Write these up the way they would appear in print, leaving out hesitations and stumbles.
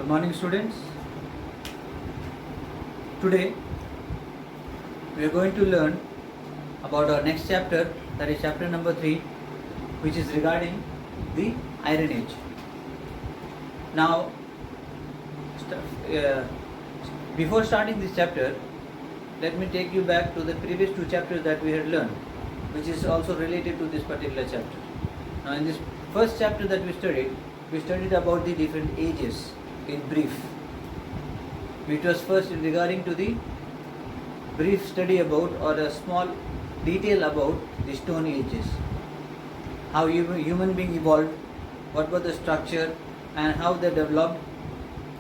Good morning, students. Today we are going to learn about our next chapter, that is chapter number 3, which is regarding the Iron Age. Now, before starting this chapter, let me take you back to the previous two chapters that we had learned, which is also related to this particular chapter. Now, in this first chapter that we studied about the different ages in brief. It was first regarding to the brief study about, or a small detail about, the Stone Ages. How human being evolved, what was the structure, and how they developed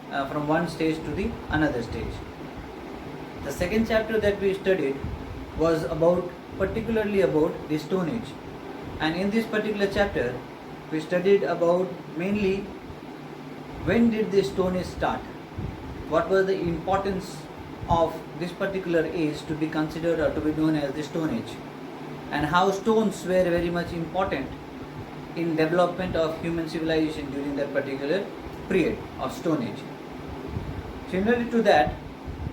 from one stage to the another stage. The second chapter that we studied was particularly about the Stone Age, and in this particular chapter we studied about mainly when did the Stone Age start, what was the importance of this particular age to be considered or to be known as the Stone Age, and how stones were very much important in development of human civilization during that particular period of Stone Age. Similarly to that,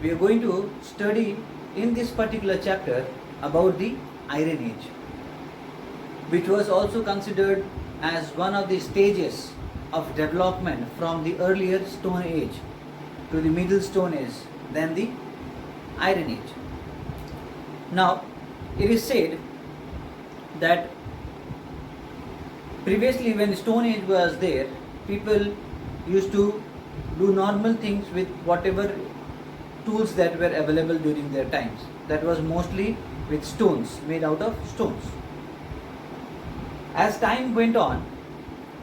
we are going to study in this particular chapter about the Iron Age, which was also considered as one of the stages of development from the earlier Stone Age to the Middle Stone Age, then the Iron Age. Now, it is said that previously when Stone Age was there, people used to do normal things with whatever tools that were available during their times. That was mostly with stones, made out of stones. As time went on,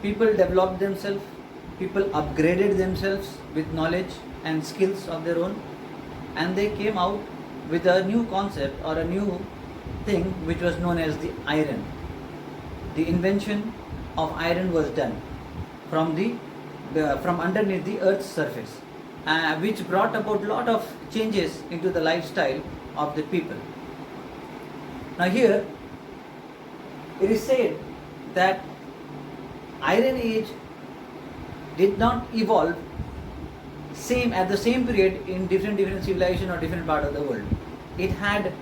people developed themselves, people upgraded themselves with knowledge and skills of their own, and they came out with a new concept or a new thing which was known as the iron. The invention of iron was done from underneath the earth's surface, which brought about a lot of changes into the lifestyle of the people. Now here it is said that Iron Age did not evolve at the same period in different civilization or different part of the world. It had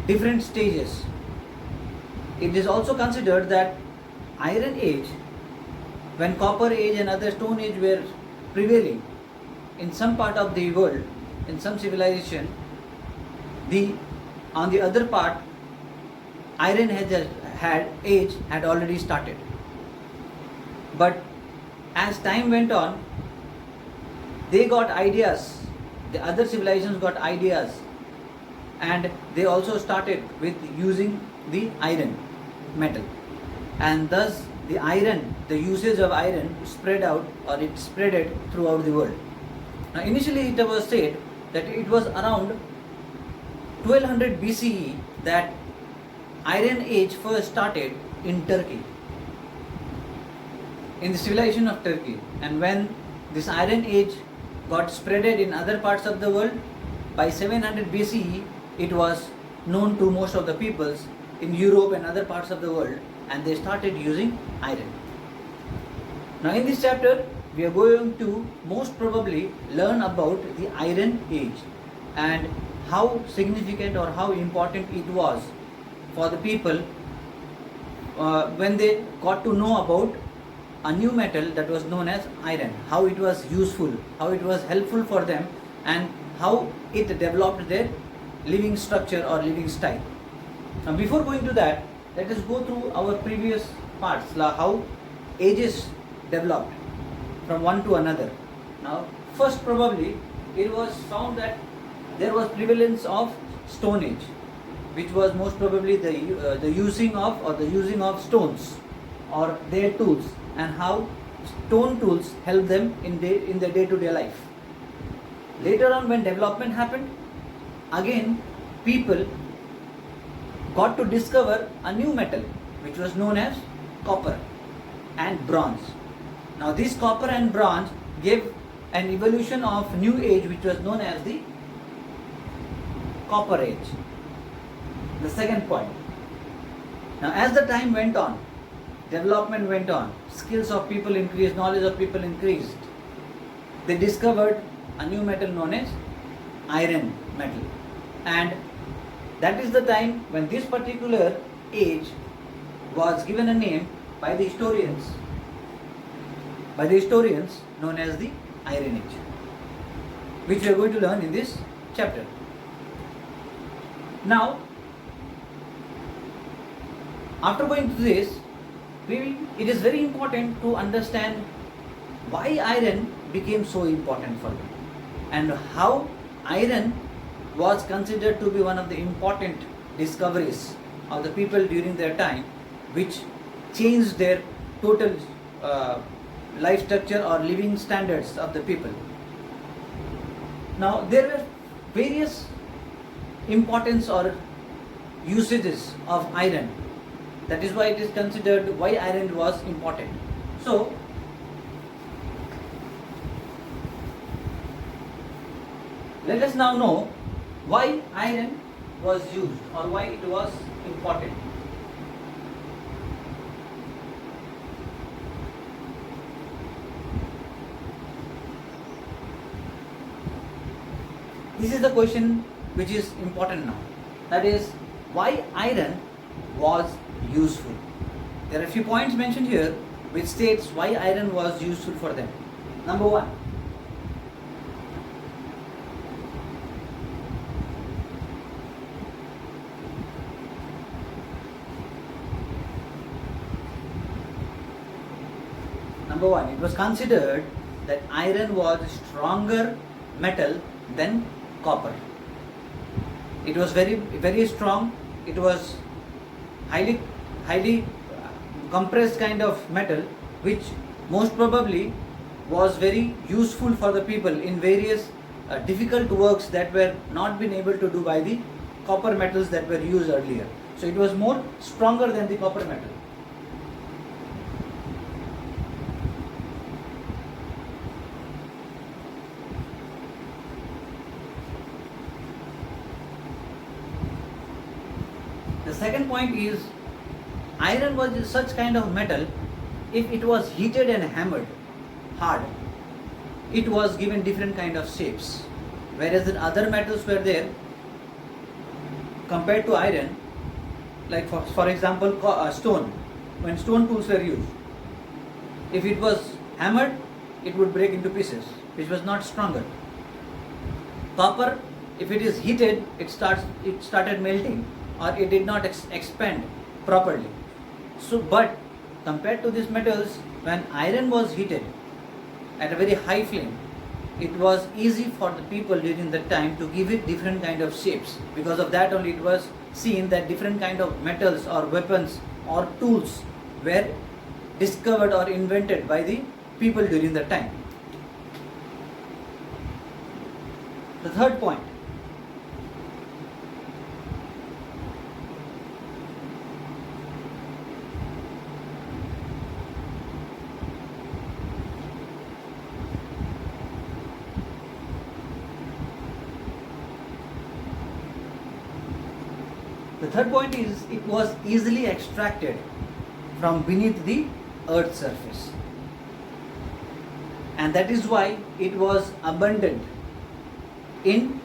different stages. It is also considered that Iron Age, when Copper Age and other Stone Age were prevailing in some part of the world, in some civilization, on the other part, Iron Age had already started. But as time went on, they got ideas, the other civilizations got ideas, and they also started with using the iron metal, and thus the usage of iron spread out, or it spreaded throughout the world. Now initially it was said that it was around 1200 BCE that Iron Age first started in Turkey, in the civilization of Turkey, and when this Iron Age got spreaded in other parts of the world, by 700 BCE it was known to most of the peoples in Europe and other parts of the world, and they started using iron. Now in this chapter we are going to most probably learn about the Iron Age and how significant or how important it was for the people when they got to know about a new metal that was known as iron, how it was useful, how it was helpful for them, and how it developed their living structure or living style. Now before going to that, let us go through our previous parts, how ages developed from one to another. Now first probably it was found that there was prevalence of Stone Age, which was most probably the using of stones or their tools, and how stone tools help them in their day-to-day life. Later on, when development happened, again people got to discover a new metal which was known as copper and bronze. Now this copper and bronze gave an evolution of new age which was known as the Copper Age. The second point. Now as the time went on, development went on, skills of people increased, knowledge of people increased, they discovered a new metal known as iron metal, and that is the time when this particular age was given a name by the historians known as the Iron Age, which we are going to learn in this chapter. Now, after going through this, it is very important to understand why iron became so important for them, and how iron was considered to be one of the important discoveries of the people during their time, which changed their total life structure or living standards of the people. Now, there were various importance or usages of iron. That is why it is considered why iron was important. So, let us now know why iron was used or why it was important. This is the question which is important now. That is, why iron was useful. There are a few points mentioned here which states why iron was useful for them. Number one, it was considered that iron was stronger metal than copper. It was very, very strong. It was highly compressed kind of metal, which most probably was very useful for the people in various difficult works that were not been able to do by the copper metals that were used earlier. So it was more stronger than the copper metal. The second point is, iron was such kind of metal, if it was heated and hammered hard, it was given different kind of shapes. Whereas the other metals were there, compared to iron, like for example stone, when stone tools were used, if it was hammered, it would break into pieces, which was not stronger. Copper, if it is heated, it started melting, or it did not expand properly. So, but compared to these metals, when iron was heated at a very high flame, it was easy for the people during that time to give it different kind of shapes. Because of that only it was seen that different kind of metals or weapons or tools were discovered or invented by the people during that time. The third point, is, it was easily extracted from beneath the earth's surface, and that is why it was abundant in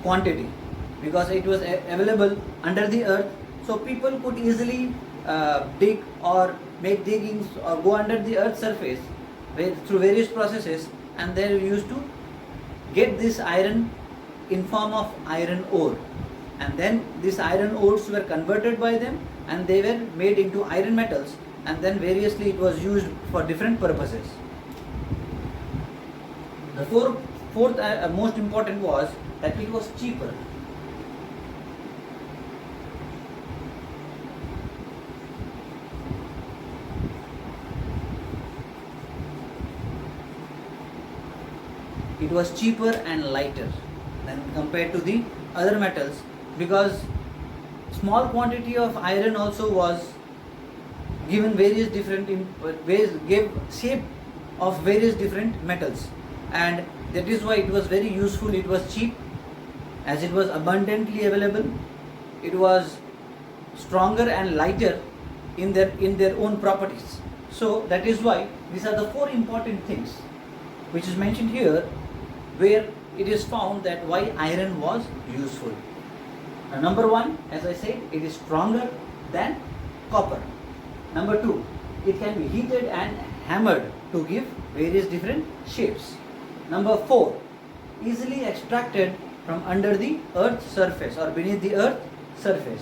quantity, because it was available under the earth. So people could easily dig or make diggings or go under the earth's surface through various processes, and they used to get this iron in form of iron ore. And then these iron ores were converted by them, and they were made into iron metals, and then variously it was used for different purposes. The fourth most important was that it was cheaper. It was cheaper and lighter than compared to the other metals, because small quantity of iron also was given various different ways, gave shape of various different metals, and that is why it was very useful. It was cheap, as it was abundantly available. It was stronger and lighter in their own properties. So that is why these are the four important things which is mentioned here, where it is found that why iron was useful. Now, number one, as I said, it is stronger than copper. Number two, it can be heated and hammered to give various different shapes. Number four, easily extracted from under the earth's surface or beneath the earth's surface.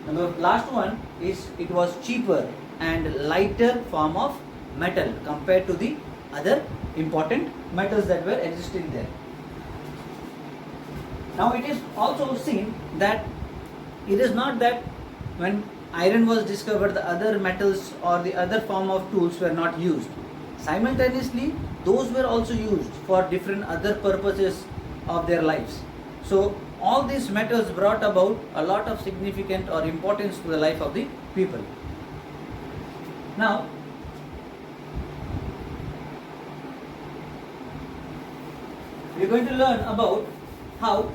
Number last one is it was cheaper and lighter form of metal compared to the other important metals that were existing there. Now it is also seen that it is not that when iron was discovered the other metals or the other form of tools were not used. Simultaneously those were also used for different other purposes of their lives. So all these metals brought about a lot of significant or importance to the life of the people. Now we are going to learn about how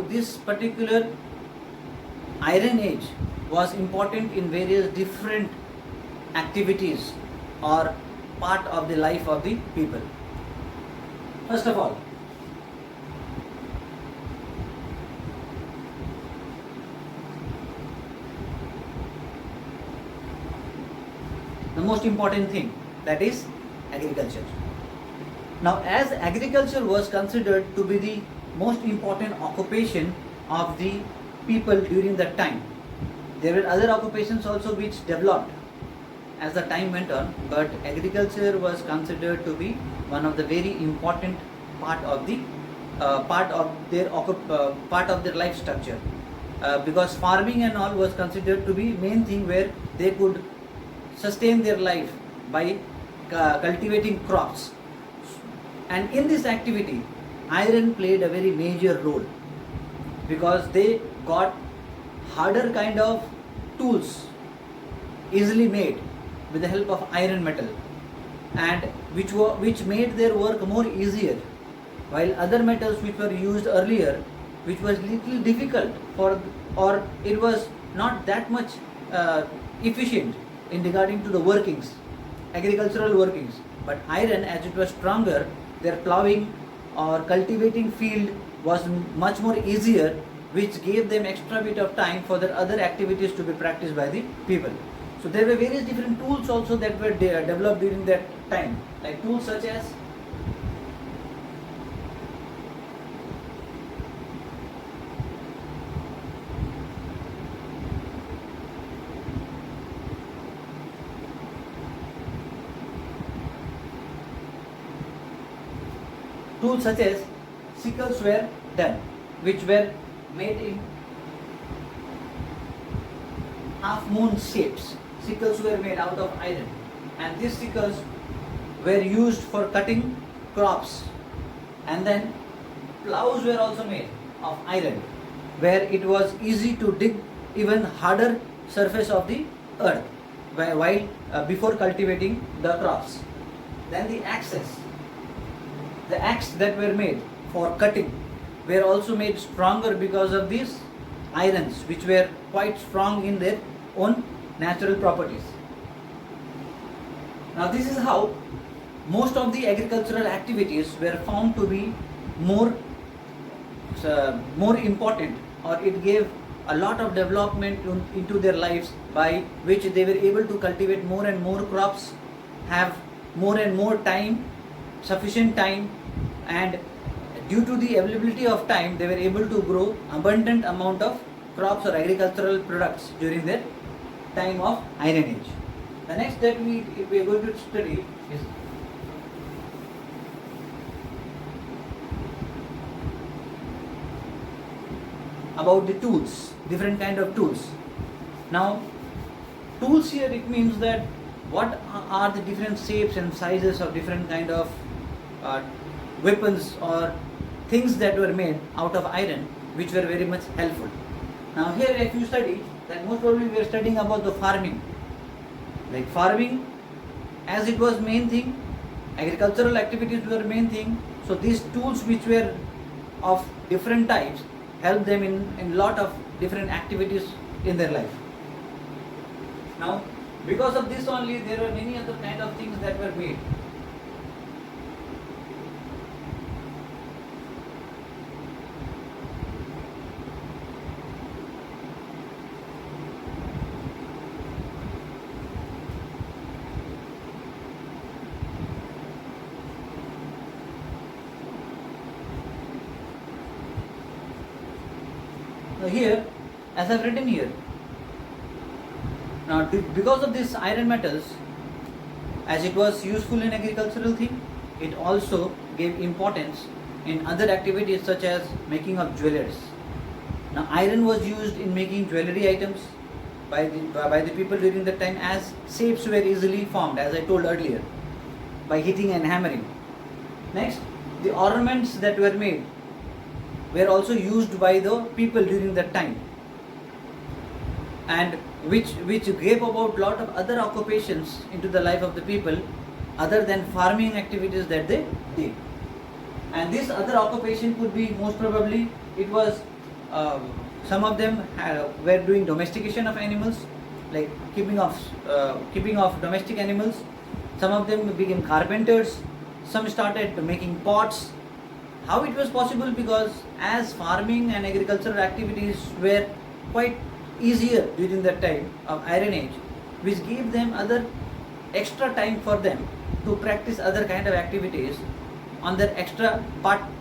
this particular Iron Age was important in various different activities or part of the life of the people. First of all, the most important thing, that is agriculture. Now, as agriculture was considered to be the most important occupation of the people during that time, there were other occupations also which developed as the time went on, but agriculture was considered to be one of the very important part of their life structure, because farming and all was considered to be main thing where they could sustain their life by cultivating crops. And in this activity iron played a very major role, because they got harder kind of tools easily made with the help of iron metal, and which made their work more easier, while other metals which were used earlier, which was little difficult or it was not that much efficient in regarding to the workings, agricultural workings. But iron, as it was stronger, their ploughing or cultivating field was much more easier, which gave them extra bit of time for their other activities to be practiced by the people. So there were various different tools also that were developed during that time, like tools such as sickles were done, which were made in half moon shapes. Sickles were made out of iron, and these sickles were used for cutting crops. And then plows were also made of iron, where it was easy to dig even harder surface of the earth while before cultivating the crops. Then the axes, the axe that were made for cutting, were also made stronger because of these irons, which were quite strong in their own natural properties. Now this is how most of the agricultural activities were found to be more important, or it gave a lot of development into their lives, by which they were able to cultivate more and more crops, have more and more time, sufficient time, and due to the availability of time they were able to grow abundant amount of crops or agricultural products during their time of Iron Age. The next that we are going to study is about the tools, different kind of tools. Now tools here, it means that what are the different shapes and sizes of different kind of weapons or things that were made out of iron, which were very much helpful. Now here, if you study, then most probably we are studying about the farming. Like farming, as it was main thing, agricultural activities were main thing. So these tools which were of different types helped them in lot of different activities in their life. Now Because of this only, there were many other kind of things that were made. Now here, as I've written here, now because of these iron metals, as it was useful in agricultural thing, it also gave importance in other activities such as making of jewelries. Now iron was used in making jewelry items by the people during that time, as shapes were easily formed, as I told earlier, by hitting and hammering. Next, the ornaments that were made were also used by the people during that time, and which gave about lot of other occupations into the life of the people other than farming activities that they did. And this other occupation could be, most probably it was some of them were doing domestication of animals, like keeping of domestic animals. Some of them became carpenters, some started making pots. How it was possible? Because as farming and agricultural activities were quite easier during that time of Iron Age, which gave them other extra time for them to practice other kind of activities on their extra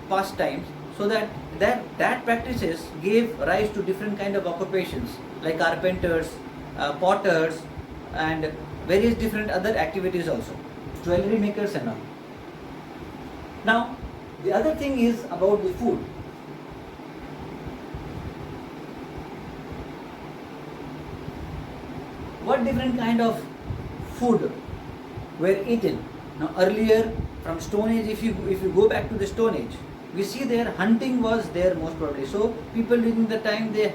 pastimes, so that practices gave rise to different kind of occupations like carpenters, potters, and various different other activities also, jewelry makers and all. Now, the other thing is about the food. What different kind of food were eaten? Now earlier, from Stone Age, if you go back to the Stone Age, we see there hunting was there most probably. So people during the time, they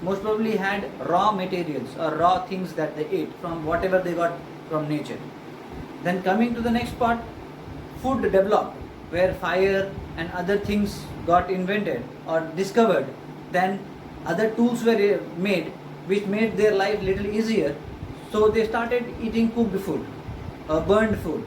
most probably had raw materials or raw things that they ate from whatever they got from nature. Then coming to the next part, food developed, where fire and other things got invented or discovered. Then other tools were made which made their life little easier. So they started eating cooked food, burned food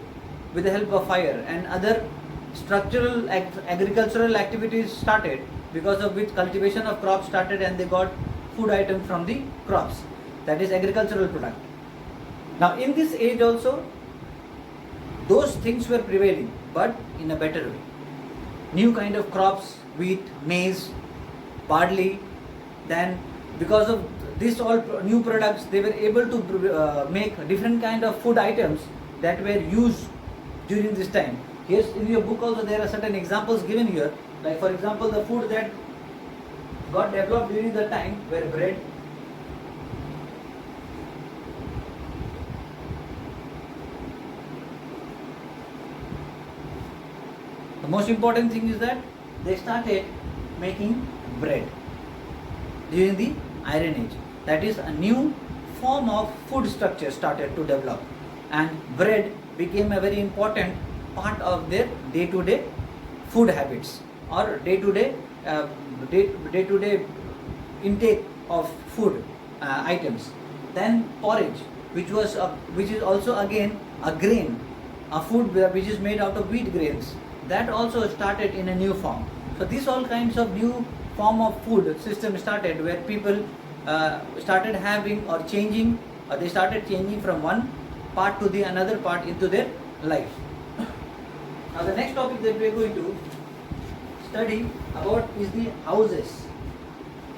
with the help of fire, and other structural agricultural activities started, because of which cultivation of crops started and they got food items from the crops, that is agricultural product. Now in this age also, those things were prevailing, but in a better way. New kind of crops, wheat, maize, barley. Then because of this all new products, they were able to make different kind of food items that were used during this time. Yes, in your book also there are certain examples given here. Like for example, the food that got developed during the time were bread, the most important thing is that they started making bread during the Iron Age. That is, a new form of food structure started to develop, and bread became a very important part of their day-to-day food habits, or day-to-day intake of food items. Then porridge, which is also again a grain, a food which is made out of wheat grains, that also started in a new form. So these all kinds of new form of food system started, where people started having or changing, or they started changing from one part to the another part into their life. Now the next topic that we are going to study about is the houses.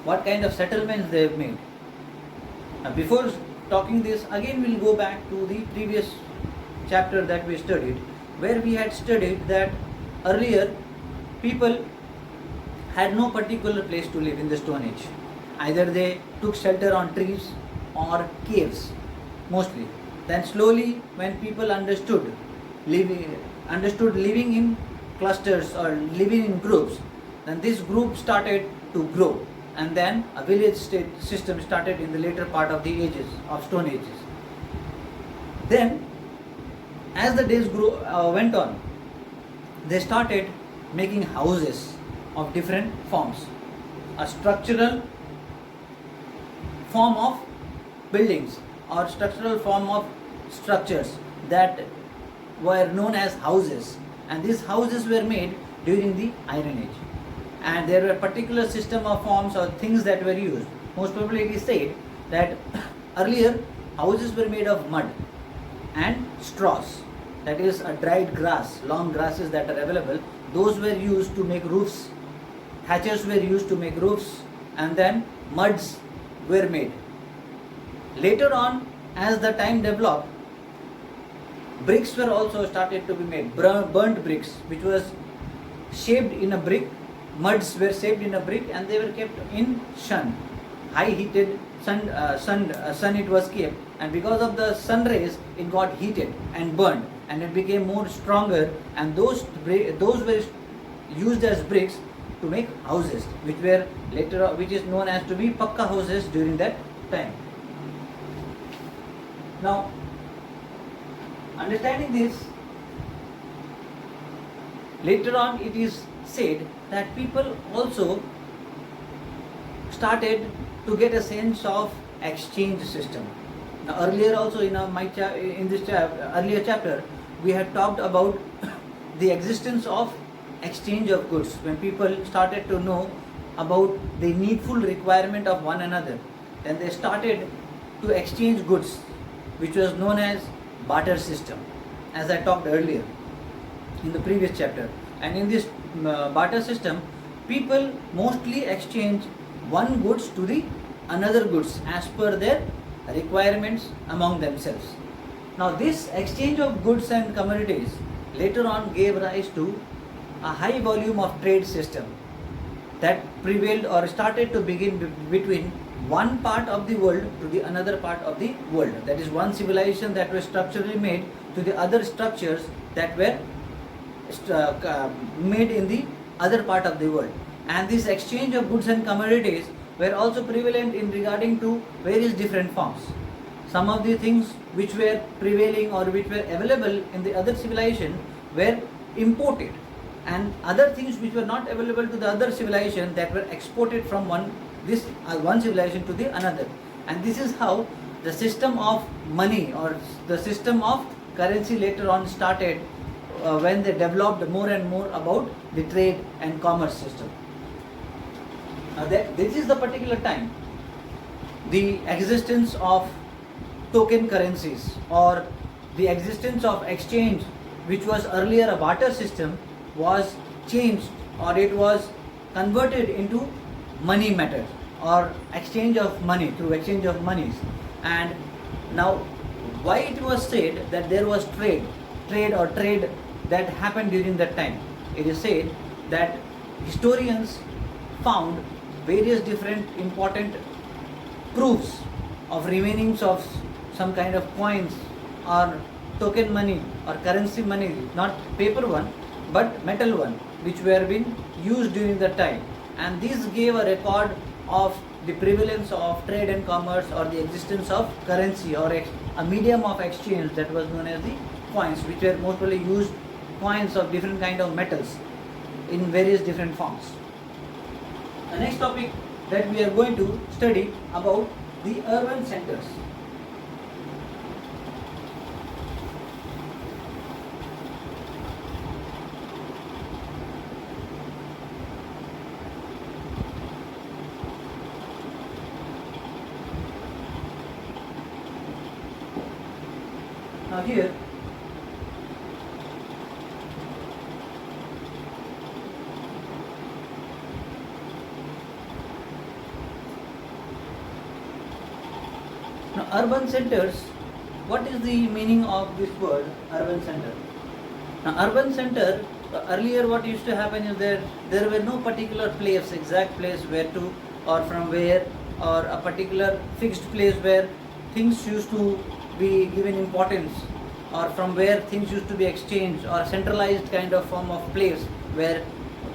What kind of settlements they have made. Now before talking this, again we'll go back to the previous chapter that we studied, where we had studied that earlier people had no particular place to live in the Stone Age. Either they took shelter on trees or caves, mostly. Then slowly, when people understood living in clusters or living in groups, then this group started to grow, and then a village state system started in the later part of the ages of Stone Ages. Then, as the days went on, they started making houses of different forms. A structural form of buildings, or structural form of structures that were known as houses, and these houses were made during the Iron Age, and there were particular system of forms or things that were used. Most probably it is said that earlier houses were made of mud and straws, that is a dried grass, long grasses that are available, those were used to make roofs, thatches were used to make roofs, and then muds were made. Later on, as the time developed, bricks were also started to be made, burnt bricks, which was shaped in a brick, muds were shaped in a brick, and they were kept in sun, high heated sun it was kept, and because of the sun rays it got heated and burned, and it became more stronger, and those were used as bricks to make houses, which is known as to be pakka houses during that time. Now, understanding this, later on it is said that people also started to get a sense of exchange system. Now, earlier also in this earlier chapter, we had talked about the existence of exchange of goods. When people started to know about the needful requirement of one another, then they started to exchange goods, which was known as barter system, as I talked earlier in the previous chapter. And in this barter system, people mostly exchange one goods to the another goods as per their requirements among themselves. Now, this exchange of goods and commodities later on gave rise to a high volume of trade system that prevailed or started to begin between one part of the world to the another part of the world. That is, one civilization that was structurally made to the other structures that were made in the other part of the world. And this exchange of goods and commodities were also prevalent in regarding to various different forms. Some of the things which were prevailing or which were available in the other civilization were imported, and other things which were not available to the other civilization that were exported from one civilization to the another. And this is how the system of money or the system of currency later on started when they developed more and more about the trade and commerce system. Now, this is the particular time the existence of token currencies or the existence of exchange, which was earlier a barter system, was changed or it was converted into money method or exchange of money through exchange of monies. And now, why it was said that there was trade that happened during that time? It is said that historians found various different important proofs of remainings of some kind of coins or token money or currency money, not paper one but metal one, which were being used during that time. And this gave a record of the prevalence of trade and commerce or the existence of currency or a medium of exchange that was known as the coins, which were mostly used coins of different kind of metals in various different forms. The next topic that we are going to study about the urban centers. Now here, now urban centers, what is the meaning of this word urban center? Now urban center, earlier what used to happen is there were no particular place, exact place where to or from where, or a particular fixed place where things used to be given importance, or from where things used to be exchanged, or centralized kind of form of place where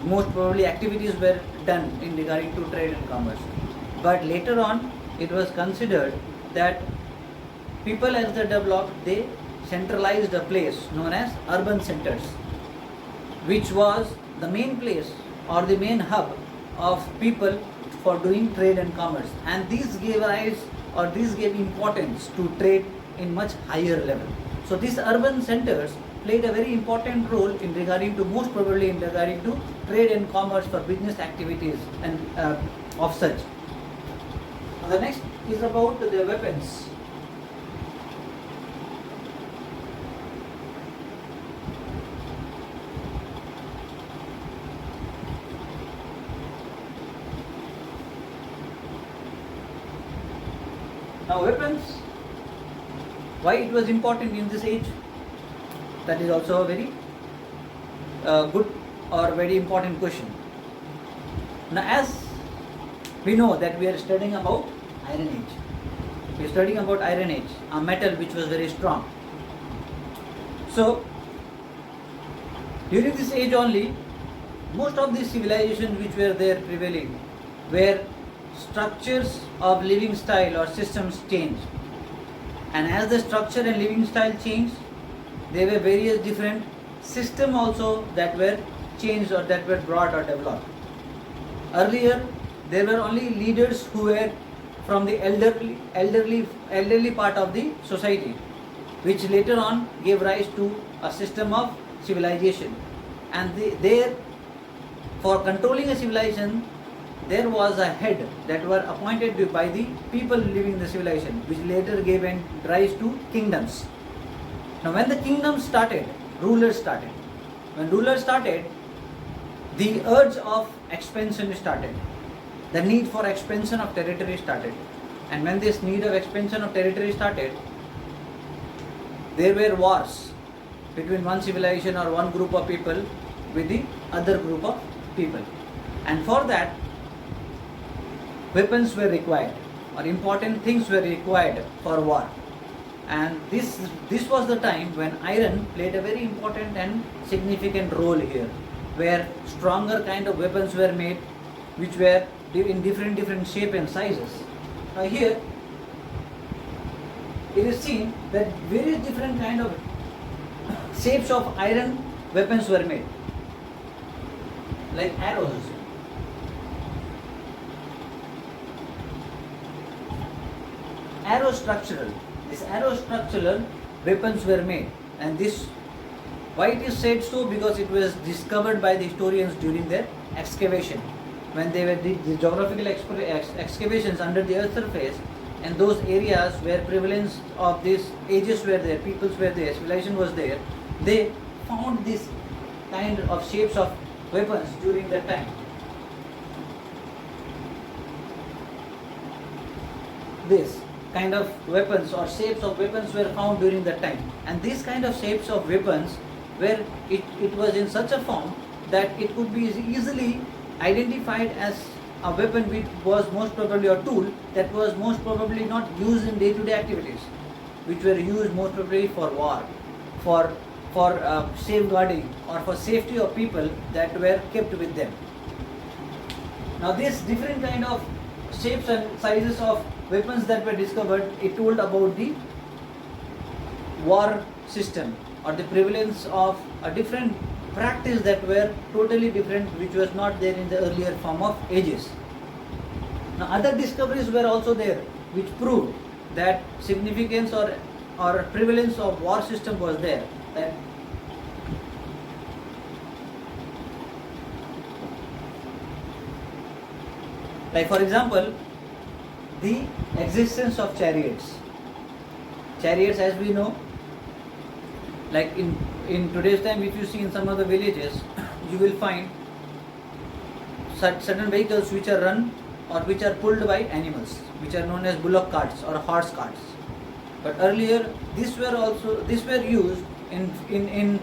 most probably activities were done in regarding to trade and commerce. But later on it was considered that people as they developed, they centralized a place known as urban centers, which was the main place or the main hub of people for doing trade and commerce. And these gave rise or these gave importance to trade in much higher level. So these urban centers played a very important role in regarding to, most probably in regarding to trade and commerce for business activities and of such. The next is about the weapons. Now weapons, why it was important in this age? That is also a very good or very important question. Now as we know that we are studying about Iron Age. We are studying about Iron Age, a metal which was very strong. So during this age only, most of the civilizations which were there prevailing were structures of living style or systems changed, and as the structure and living style changed, there were various different systems also that were changed or that were brought or developed. Earlier there were only leaders who were from the elderly part of the society, which later on gave rise to a system of civilization, and there for controlling a civilization there was a head that were appointed by the people living in the civilization, which later gave rise to kingdoms. Now when the kingdoms started, rulers started. When rulers started, the urge of expansion started. The need for expansion of territory started. And when this need of expansion of territory started, there were wars between one civilization or one group of people with the other group of people. And for that, weapons were required, or important things were required for war. And this was the time when iron played a very important and significant role here, where stronger kind of weapons were made, which were in different shape and sizes. Now here it is seen that various different kind of shapes of iron weapons were made, like arrows. These arrow structural weapons were made, and this, why it is said so, because it was discovered by the historians during their excavation, when they were did the geographical excavations under the earth surface, and those areas where prevalence of these ages were there, peoples were there, civilization was there, they found this kind of shapes of weapons during that time. This kind of weapons or shapes of weapons were found during that time, and these kind of shapes of weapons where it was in such a form that it could be easily identified as a weapon which was most probably a tool that was most probably not used in day-to-day activities, which were used most probably for war, for safeguarding or for safety of people that were kept with them. Now this different kind of shapes and sizes of weapons that were discovered, it told about the war system or the prevalence of a different practice that were totally different, which was not there in the earlier form of ages. Now other discoveries were also there which proved that significance or prevalence of war system was there. That like for example, the existence of chariots. Chariots, as we know, like in today's time, if you see in some of the villages, you will find certain vehicles which are run or which are pulled by animals, which are known as bullock carts or horse carts. But earlier, these were used in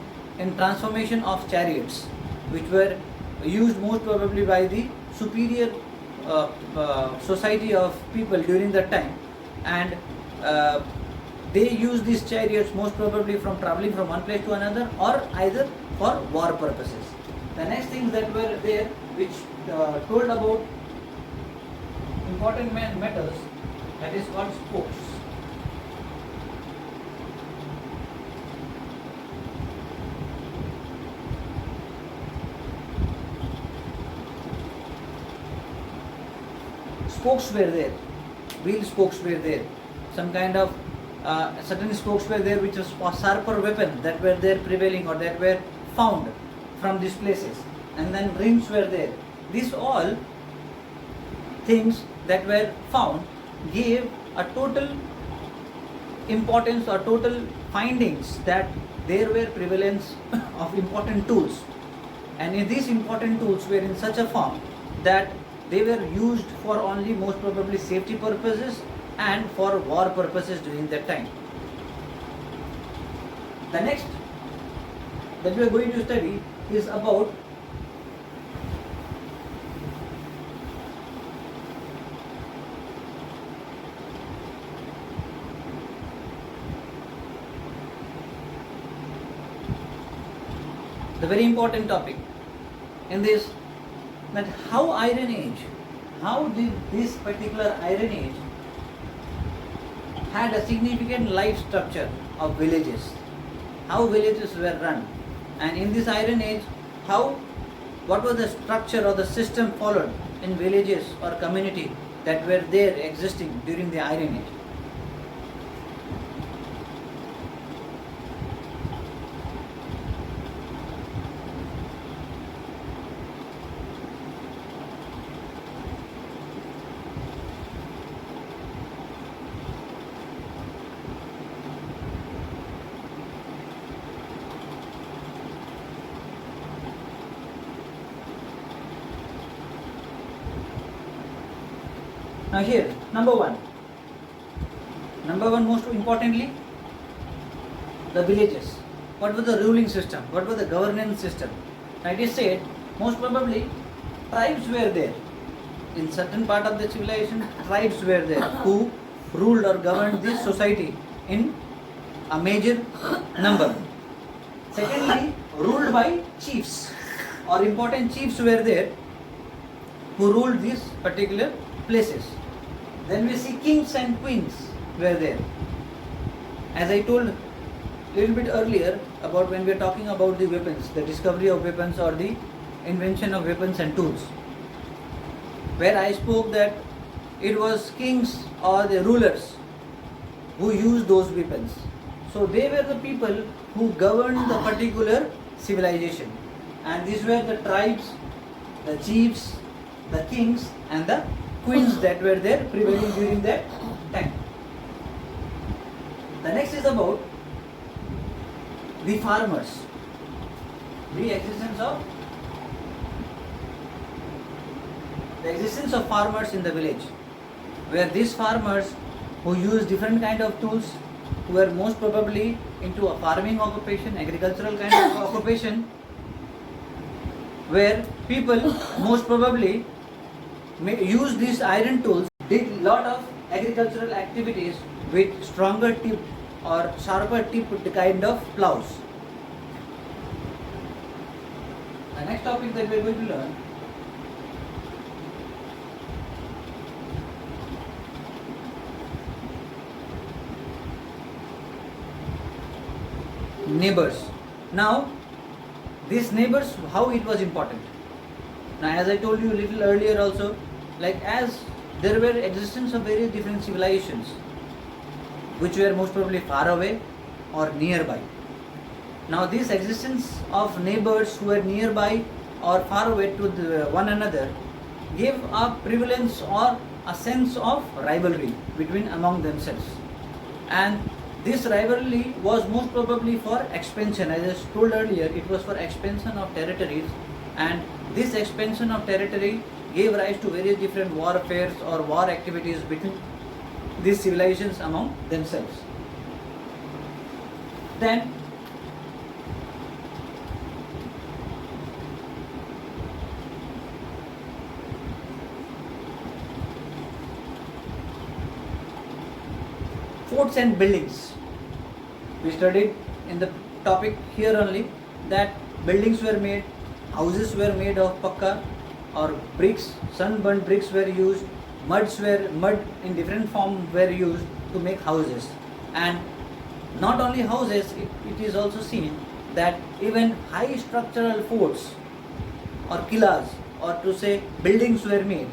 transformation of chariots, which were used most probably by the superior society of people during that time, and they used these chariots most probably from traveling from one place to another, or either for war purposes. The next things that were there which told about important metals, that is called spokes. Spokes were there. wheel spokes were there, some kind of certain spokes were there which was sharper weapon that were there prevailing or that were found from these places, and then rings were there. These all things that were found gave a total importance or total findings that there were prevalence of important tools, and in these important tools were in such a form that they were used for only most probably safety purposes and for war purposes during that time. The next that we are going to study is about the very important topic in this, that how Iron Age, how did this particular Iron Age had a significant life structure of villages, how villages were run, and in this Iron Age, what was the structure or the system followed in villages or community that were there existing during the Iron Age. Now here, number one most importantly, the villages. What was the ruling system? What was the governance system? Now it is said, most probably tribes were there. In certain part of the civilization, tribes were there who ruled or governed this society in a major number. Secondly, ruled by chiefs or important chiefs were there who ruled these particular places. Then we see kings and queens were there. As I told a little bit earlier about when we are talking about the weapons, the discovery of weapons or the invention of weapons and tools, where I spoke that it was kings or the rulers who used those weapons. So they were the people who governed the particular civilization, and these were the tribes, the chiefs, the kings and the queens that were there prevailing during that time. The next is about the farmers, the existence of farmers in the village, where these farmers who use different kind of tools, who were most probably into a farming occupation, agricultural kind of occupation, where people most probably use these iron tools, did lot of agricultural activities with stronger tip or sharper tipped kind of plows. The next topic that we are going to learn neighbors. Now these neighbors, how it was important. Now as I told you a little earlier also, like as there were existence of various different civilizations which were most probably far away or nearby. Now this existence of neighbors who were nearby or far away to one another gave a prevalence or a sense of rivalry between among themselves, and this rivalry was most probably for expansion. As I told earlier, it was for expansion of territories, and this expansion of territory gave rise to various different warfares or war activities between these civilizations among themselves. Then forts and buildings. We studied in the topic here only that buildings were made, houses were made of pakka or bricks, sunburnt bricks were used, mud in different form were used to make houses. And not only houses, it is also seen that even high structural forts or killas, or to say buildings were made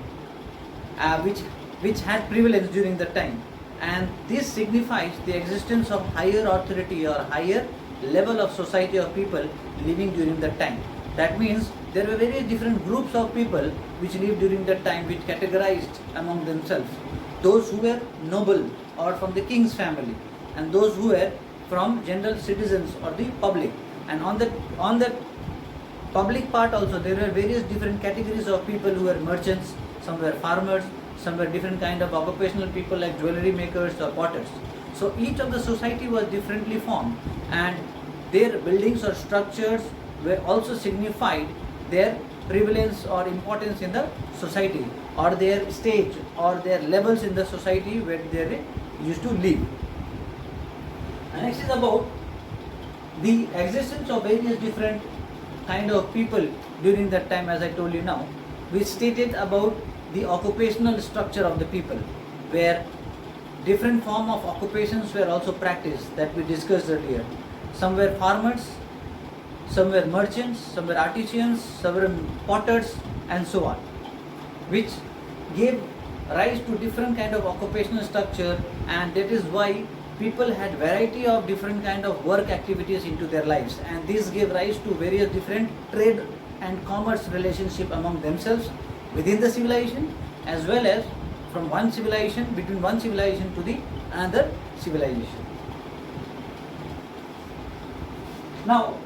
which which had prevalence during the time, and this signifies the existence of higher authority or higher level of society of people living during that time. That means there were various different groups of people which lived during that time, which categorized among themselves. Those who were noble or from the king's family, and those who were from general citizens or the public. And on the public part also, there were various different categories of people who were merchants, some were farmers, some were different kind of occupational people like jewelry makers or potters. So each of the society was differently formed, and their buildings or structures were also signified their prevalence or importance in the society, or their stage or their levels in the society where they used to live. And next is about the existence of various different kind of people during that time, as I told you now. We stated about the occupational structure of the people, where different form of occupations were also practiced, that we discussed earlier. Some were farmers, some were merchants, some were artisans, some were potters, and so on, which gave rise to different kind of occupational structure, and that is why people had variety of different kind of work activities into their lives, and this gave rise to various different trade and commerce relationship among themselves within the civilization, as well as from one civilization, between one civilization to the another civilization. Now,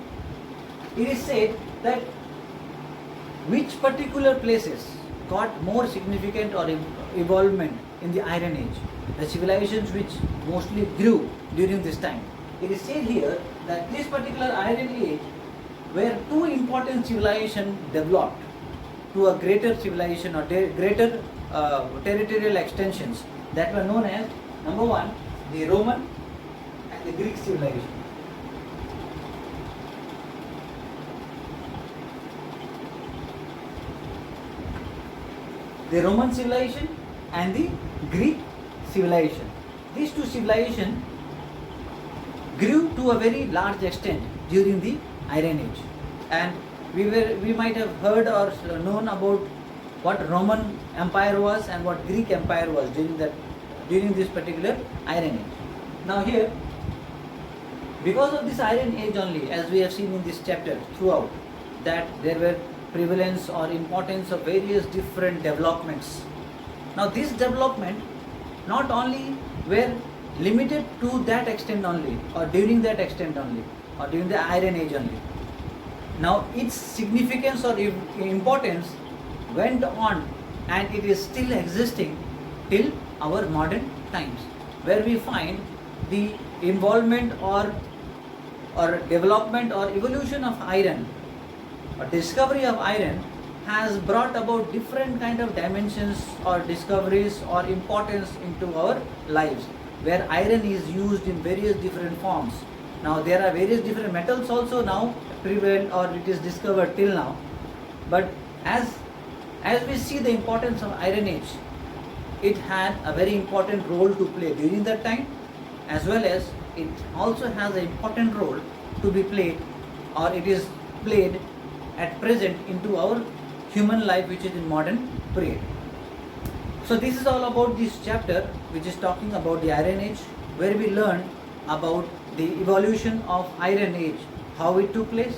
it is said that which particular places got more significant or involvement in the Iron Age, the civilizations which mostly grew during this time. It is said here that this particular Iron Age, where two important civilizations developed to a greater civilization or greater territorial extensions, that were known as, number one, the Roman and the Greek civilization. The Roman civilization and the Greek civilization. These two civilizations grew to a very large extent during the Iron Age, and we might have heard or known about what Roman Empire was and what Greek Empire was during this particular Iron Age. Now here, because of this Iron Age only, as we have seen in this chapter throughout, that there were prevalence or importance of various different developments. Now this development not only were limited to that extent only, or during that extent only, or during the Iron Age only. Now its significance or importance went on, and it is still existing till our modern times, where we find the involvement or development or evolution of iron, or discovery of iron, has brought about different kind of dimensions or discoveries or importance into our lives, where iron is used in various different forms. Now there are various different metals also now prevail, or it is discovered till now, but as we see the importance of Iron Age, it had a very important role to play during that time, as well as it also has an important role to be played, or it is played at present into our human life, which is in modern period. So this is all about this chapter, which is talking about the Iron Age, where we learn about the evolution of Iron Age, how it took place,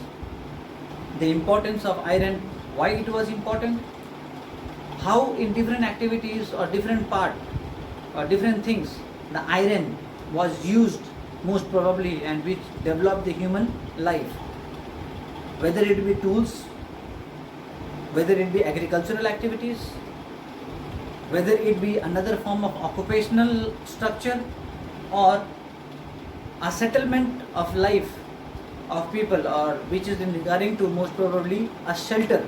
the importance of iron, why it was important, how in different activities or different part or different things the iron was used most probably, and which developed the human life, whether it be tools, whether it be agricultural activities, whether it be another form of occupational structure, or a settlement of life of people, or which is in regarding to most probably a shelter,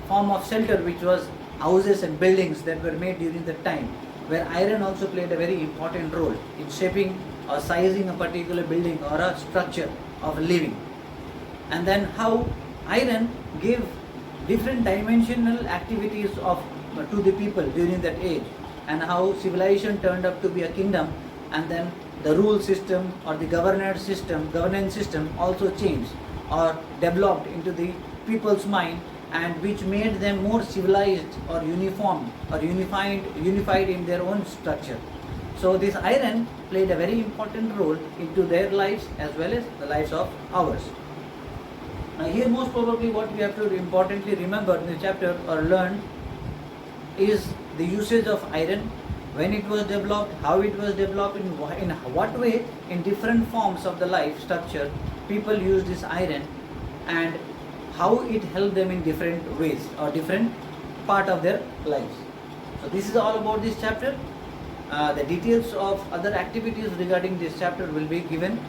form of shelter, which was houses and buildings that were made during that time, where iron also played a very important role in shaping or sizing a particular building or a structure of living. And then how iron gave different dimensional activities to the people during that age, and how civilization turned up to be a kingdom, and then the rule system or the governance system also changed or developed into the people's mind, and which made them more civilized or uniform or unified in their own structure. So this iron played a very important role into their lives as well as the lives of ours. Now here most probably what we have to importantly remember in the chapter or learn is the usage of iron, when it was developed, how it was developed, in what way, in different forms of the life structure people use this iron, and how it helped them in different ways or different part of their lives. So this is all about this chapter. The details of other activities regarding this chapter will be given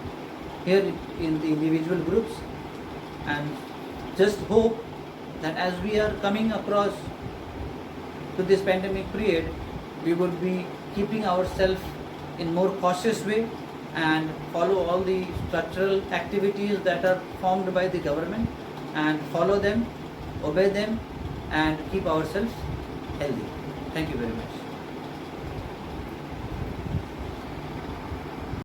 here in the individual groups, and just hope that as we are coming across to this pandemic period, we would be keeping ourselves in more cautious way and follow all the structural activities that are formed by the government, and follow them, obey them, and keep ourselves healthy. Thank you very much.